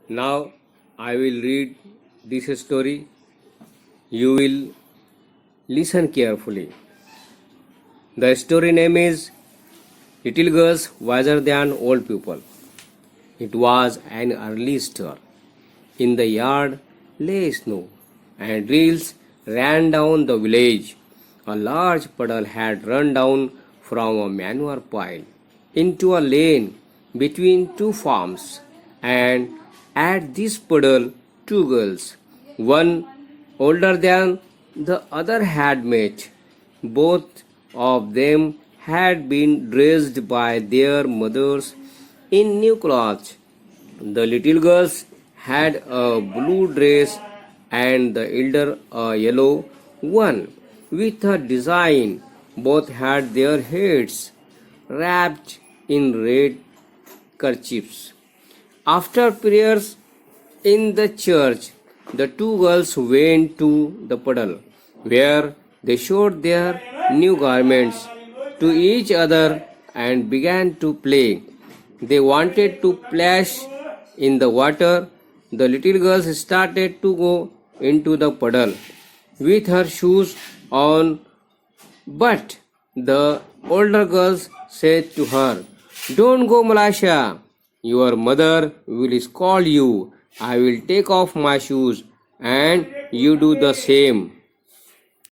Now I will read this story. You will listen carefully. The story name is Little Girls Wiser Than Old People. It was an early star. In the yard lay snow, and rills ran down the village. A large puddle had run down from a manure pile into a lane between two farms, and at this puddle, two girls, one older than the other, had met. Both of them had been dressed by their mothers in new clothes. The little girls had a blue dress and the elder a yellow one with a design. Both had their heads wrapped in red kerchiefs. After prayers in the church, the two girls went to the puddle, where they showed their new garments to each other and began to play. They wanted to splash in the water. The little girl started to go into the puddle with her shoes on, but the older girls said to her, "Don't go, Malasha. Your mother will scold you. I will take off my shoes and you do the same."